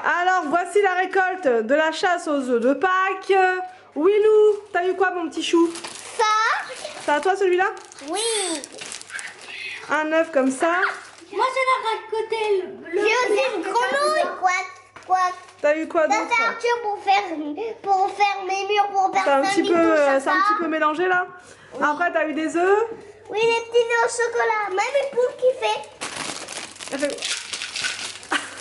Alors, voici la récolte de la chasse aux œufs de Pâques. Willou, t'as eu quoi, mon petit chou? Ça. C'est à toi celui-là? Oui. Un œuf comme ça. Moi, j'ai récolté le. J'ai aussi une grenouille. Quoi? T'as eu quoi Ça, d'autre? c'est Arthur pour faire mes murs pour C'est personne. c'est un petit peu mélangé là. Oui. Après, t'as eu des œufs. Oui, les petits œufs au chocolat. Même une poule qui fait. Elle fait-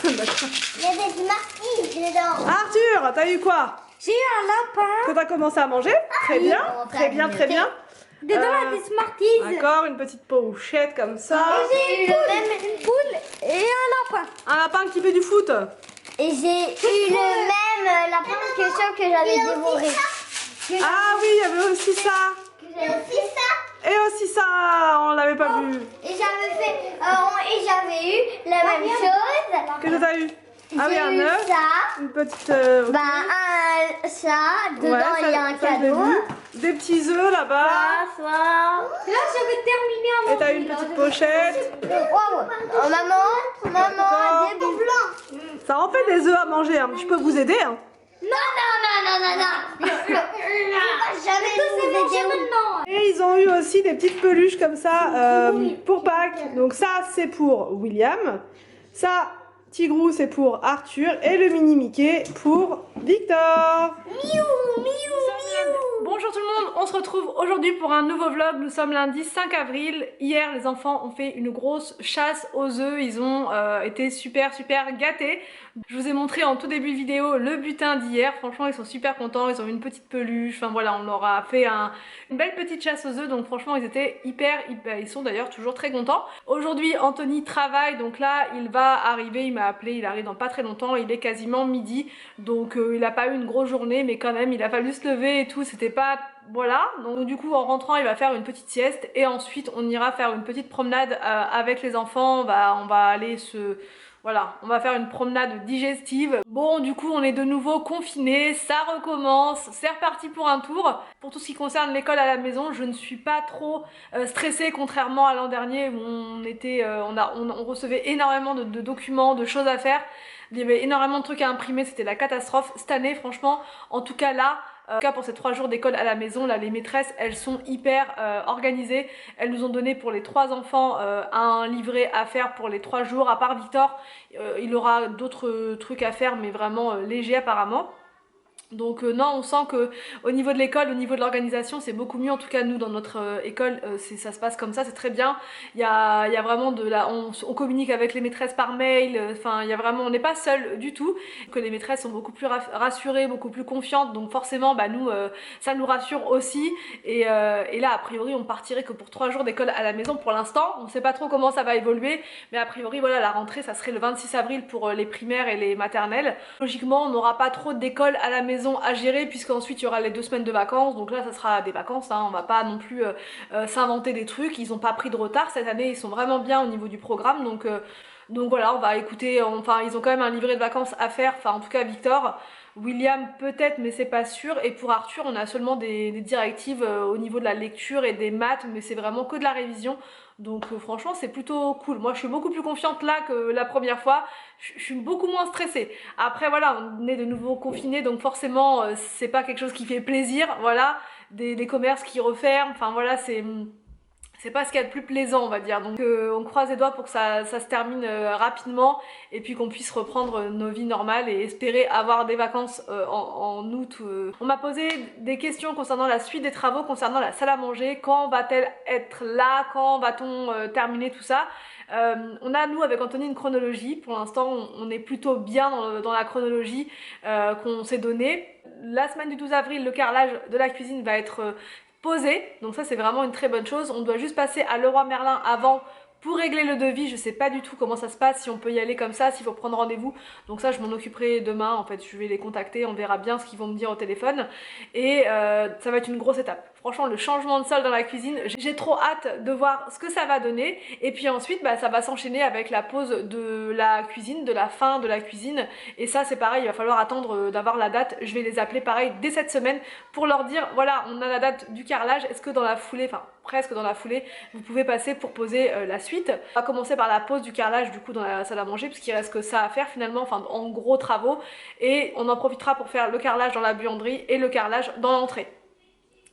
D'accord. Il y a des Smarties dedans. Arthur, t'as eu quoi? J'ai eu un lapin. Que t'as commencé à manger? Très oui. bien, Oh, très bien, très bien. Dedans, il y a des Smarties. D'accord, une petite pochette comme ça. J'ai eu Une poule et un lapin. Un lapin qui fait du foot. Et j'ai eu le même lapin que ceux que j'avais dévoré. Ah oui, il y avait aussi ça. J'ai aussi ça. Et aussi ça, on l'avait pas vu. Et j'avais eu la même chose. Qu'est-ce que t'as eu? Ah oui, J'ai un eu œuf. ça. Une petite. Ok. Ça. Dedans, Ouais, il y a un ça, je l'ai cadeau. vu. Des petits œufs là-bas. Ça. Là, j'avais terminé à manger. Et t'as une petite pochette. Oh, maman, des bons blancs. Ça en fait des œufs à manger. Hein. Je peux vous aider. Hein. Non. Je vais jamais nous aider. maintenant. Et ils ont eu aussi des petites peluches comme ça pour Pâques. Donc ça, c'est pour William. Ça, Tigrou, c'est pour Arthur. Et le mini Mickey pour Victor. Miou. Bonjour tout le monde, on se retrouve aujourd'hui pour un nouveau vlog. Nous sommes lundi 5 avril. Hier, les enfants ont fait une grosse chasse aux œufs. Ils ont été super gâtés. Je vous ai montré en tout début de vidéo le butin d'hier. Franchement, ils sont super contents. Ils ont eu une petite peluche. Enfin voilà, on leur a fait une belle petite chasse aux œufs. Donc franchement, ils étaient hyper. Ils sont d'ailleurs toujours très contents. Aujourd'hui, Anthony travaille. Donc là, il va arriver. Il m'a appelé. Il arrive dans pas très longtemps. Il est quasiment midi. Donc il n'a pas eu une grosse journée. Mais quand même, il a fallu se lever et tout. C'était pas... Voilà, donc du coup en rentrant il va faire une petite sieste et ensuite on ira faire une petite promenade avec les enfants, on va aller Voilà, on va faire une promenade digestive. Bon, du coup, on est de nouveau confinés, ça recommence, c'est reparti pour un tour. Pour tout ce qui concerne l'école à la maison, je ne suis pas trop stressée, contrairement à l'an dernier où on recevait énormément de documents, de choses à faire. Il y avait énormément de trucs à imprimer, c'était la catastrophe. Cette année, franchement, en tout cas là, en tout cas pour ces 3 jours d'école à la maison, là les maîtresses elles sont hyper organisées. Elles nous ont donné pour les 3 enfants un livret à faire pour les 3 jours. À part Victor, il aura d'autres trucs à faire mais vraiment légers apparemment. Donc non, on sent que au niveau de l'école, au niveau de l'organisation, c'est beaucoup mieux. En tout cas, nous dans notre école, ça se passe comme ça, c'est très bien. Il y a vraiment on communique avec les maîtresses par mail. Enfin, il y a vraiment, on n'est pas seul du tout. Que les maîtresses sont beaucoup plus rassurées, beaucoup plus confiantes. Donc forcément, bah nous, ça nous rassure aussi. Et là, a priori, on partirait que pour 3 jours d'école à la maison pour l'instant. On ne sait pas trop comment ça va évoluer, mais a priori, voilà, la rentrée, ça serait le 26 avril pour les primaires et les maternelles. Logiquement, on n'aura pas trop d'école à la maison à gérer puisqu'ensuite il y aura les 2 semaines de vacances, donc là ça sera des vacances, hein. On va pas non plus s'inventer des trucs. Ils ont pas pris de retard cette année, ils sont vraiment bien au niveau du programme, donc voilà, on va écouter. Enfin, ils ont quand même un livret de vacances à faire, enfin en tout cas Victor. William peut-être mais c'est pas sûr, et pour Arthur on a seulement des directives au niveau de la lecture et des maths, mais c'est vraiment que de la révision. Donc franchement c'est plutôt cool. Moi je suis beaucoup plus confiante là que la première fois, je suis beaucoup moins stressée. Après voilà, on est de nouveau confinés, donc forcément c'est pas quelque chose qui fait plaisir. Voilà, des commerces qui referment, enfin voilà, c'est pas ce qu'il y a de plus plaisant on va dire. Donc on croise les doigts pour que ça se termine rapidement et puis qu'on puisse reprendre nos vies normales et espérer avoir des vacances en août. On m'a posé des questions concernant la suite des travaux, concernant la salle à manger. Quand va-t-elle être là? Quand va-t-on terminer tout ça? On a nous avec Anthony une chronologie. Pour l'instant on est plutôt bien dans la chronologie qu'on s'est donnée. La semaine du 12 avril, le carrelage de la cuisine va être posé, donc ça c'est vraiment une très bonne chose. On doit juste passer à Leroy Merlin avant pour régler le devis. Je sais pas du tout comment ça se passe, si on peut y aller comme ça, s'il faut prendre rendez-vous. Donc ça je m'en occuperai demain, en fait je vais les contacter, on verra bien ce qu'ils vont me dire au téléphone. Et ça va être une grosse étape. franchement le changement de sol dans la cuisine, j'ai trop hâte de voir ce que ça va donner. Et puis ensuite bah, ça va s'enchaîner avec la pause de la cuisine, de la fin de la cuisine. Et ça c'est pareil, il va falloir attendre d'avoir la date. Je vais les appeler pareil dès cette semaine pour leur dire voilà on a la date du carrelage, est-ce que dans la foulée, enfin presque dans la foulée, vous pouvez passer pour poser la suite. On va commencer par la pose du carrelage du coup dans la salle à manger, puisqu'il reste que ça à faire finalement, enfin en gros travaux, et on en profitera pour faire le carrelage dans la buanderie et le carrelage dans l'entrée.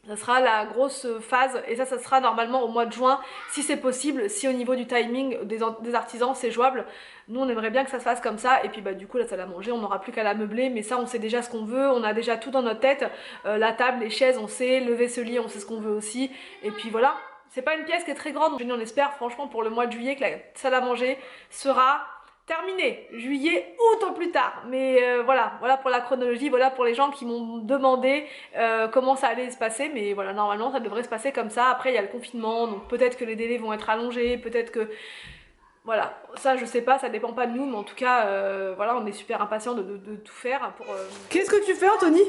Ça sera la grosse phase et ça sera normalement au mois de juin si c'est possible, si au niveau du timing des artisans c'est jouable. Nous on aimerait bien que ça se fasse comme ça et puis bah du coup la salle à manger on n'aura plus qu'à la meubler, mais ça on sait déjà ce qu'on veut, on a déjà tout dans notre tête, la table, les chaises on sait, le vaisselier on sait ce qu'on veut aussi et puis voilà. C'est pas une pièce qui est très grande, on espère franchement pour le mois de juillet que la salle à manger sera terminé, juillet, août au plus tard. Mais voilà pour la chronologie, voilà pour les gens qui m'ont demandé comment ça allait se passer. Mais voilà, normalement ça devrait se passer comme ça. Après il y a le confinement, donc peut-être que les délais vont être allongés, peut-être que... Voilà, ça je sais pas, ça dépend pas de nous, mais en tout cas, voilà, on est super impatients de tout faire pour... Qu'est-ce que tu fais Anthony?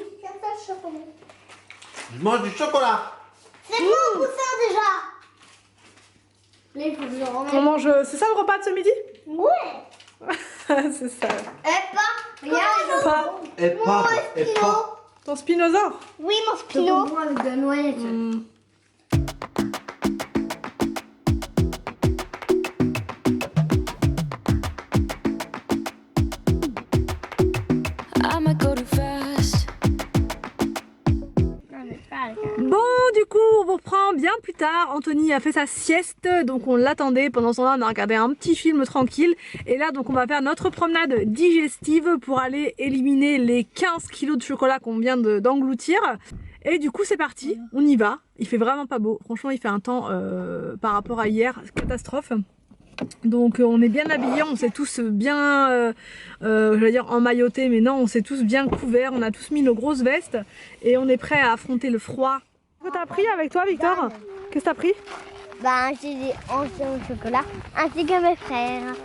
Je mange du chocolat. C'est bon pour ça déjà. Là, il faut que je le remette. On mange... C'est ça le repas de ce midi? Ouais. C'est ça. Eh pas. Regarde. Pas. Et pas. Et pas. Ton spinosaure? Oui, mon spino. Avec de la noyette. Bon du coup on reprend bien plus tard, Anthony a fait sa sieste donc on l'attendait, pendant ce temps là on a regardé un petit film tranquille et là donc on va faire notre promenade digestive pour aller éliminer les 15 kilos de chocolat qu'on vient d'engloutir et du coup c'est parti, on y va, il fait vraiment pas beau, franchement il fait un temps par rapport à hier, catastrophe. Donc on est bien habillés, on s'est tous bien, j'allais dire emmaillotés, mais non, on s'est tous bien couverts, on a tous mis nos grosses vestes et on est prêts à affronter le froid. Qu'est-ce que t'as pris avec toi Victor? Qu'est-ce que t'as pris? Ben j'ai des hanches au chocolat, ainsi que mes frères.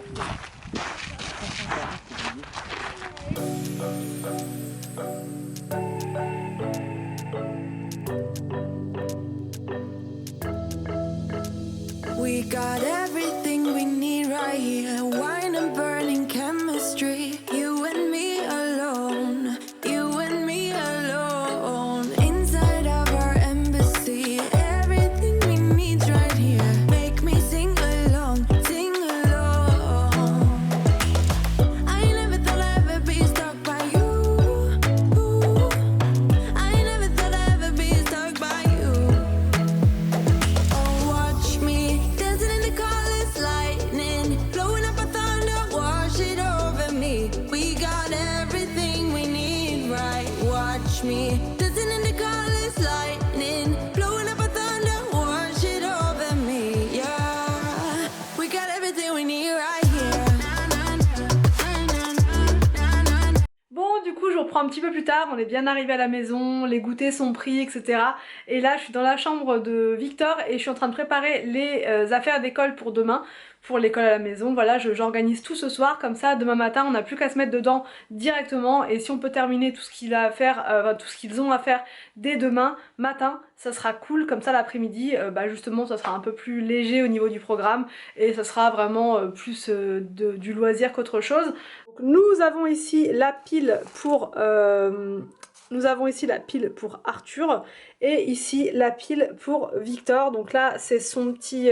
We got everything we need right here. Wine and burning chemistry. You and me alone. You and me alone. Inside of our embassy. Everything we need right here. Make me sing along. Sing along. I never thought I'd ever be stuck by you. I never thought I'd ever be stuck by you. Oh, watch me. Dancing in the colors, lightning, blowing up a thunder, wash it over me. We got everything we need, right? Watch me. Dancing in the colors, lightning, blowing up a thunder, wash it over me. Yeah, we got everything we need right here. Bon du coup je reprends un petit peu plus tard, on est bien arrivé à la maison, les goûters sont pris etc. Et là je suis dans la chambre de Victor et je suis en train de préparer les affaires d'école pour demain, pour l'école à la maison. Voilà, j'organise tout ce soir, comme ça demain matin on n'a plus qu'à se mettre dedans directement et si on peut terminer tout ce qu'il a à faire, tout ce qu'ils ont à faire dès demain matin, ça sera cool, comme ça l'après-midi bah justement ça sera un peu plus léger au niveau du programme et ça sera vraiment plus du loisir qu'autre chose. Donc, nous avons ici la pile pour Arthur et ici la pile pour Victor. Donc là c'est son petit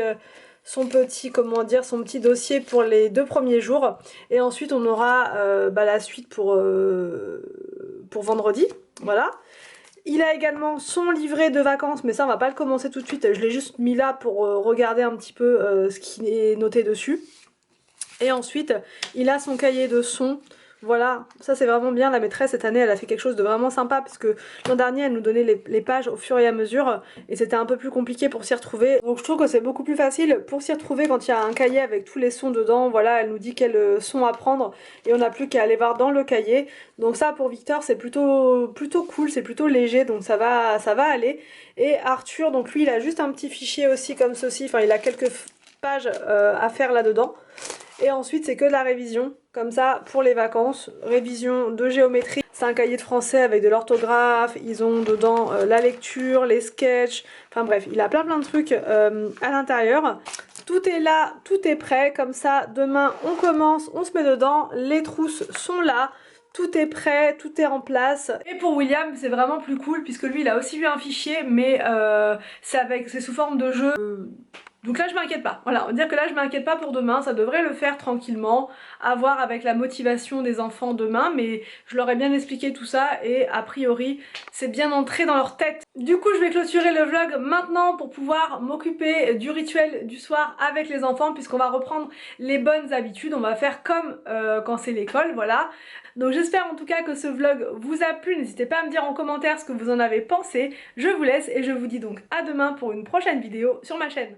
dossier pour les 2 premiers jours et ensuite on aura la suite pour vendredi. Voilà. Il a également son livret de vacances, mais ça on va pas le commencer tout de suite, je l'ai juste mis là pour regarder un petit peu ce qui est noté dessus. Et ensuite il a son cahier de son. Voilà, ça c'est vraiment bien, la maîtresse cette année elle a fait quelque chose de vraiment sympa parce que l'an dernier elle nous donnait les pages au fur et à mesure et c'était un peu plus compliqué pour s'y retrouver. Donc je trouve que c'est beaucoup plus facile pour s'y retrouver quand il y a un cahier avec tous les sons dedans. Voilà, elle nous dit quels sons à prendre et on n'a plus qu'à aller voir dans le cahier. Donc ça pour Victor c'est plutôt cool, c'est plutôt léger, donc ça va aller. Et Arthur, donc lui il a juste un petit fichier aussi comme ceci, enfin il a quelques pages à faire là dedans. Et ensuite c'est que de la révision, comme ça pour les vacances, révision de géométrie. C'est un cahier de français avec de l'orthographe, ils ont dedans la lecture, les sketchs, enfin bref, il a plein de trucs à l'intérieur. Tout est là, tout est prêt, comme ça demain on commence, on se met dedans, les trousses sont là. Tout est prêt, tout est en place. Et pour William, c'est vraiment plus cool puisque lui, il a aussi eu un fichier, mais c'est sous forme de jeu. Donc là je m'inquiète pas, voilà, on va dire que là je m'inquiète pas pour demain, ça devrait le faire tranquillement, à voir avec la motivation des enfants demain, mais je leur ai bien expliqué tout ça et a priori c'est bien entré dans leur tête. Du coup je vais clôturer le vlog maintenant pour pouvoir m'occuper du rituel du soir avec les enfants puisqu'on va reprendre les bonnes habitudes, on va faire comme quand c'est l'école, voilà. Donc j'espère en tout cas que ce vlog vous a plu, n'hésitez pas à me dire en commentaire ce que vous en avez pensé, je vous laisse et je vous dis donc à demain pour une prochaine vidéo sur ma chaîne.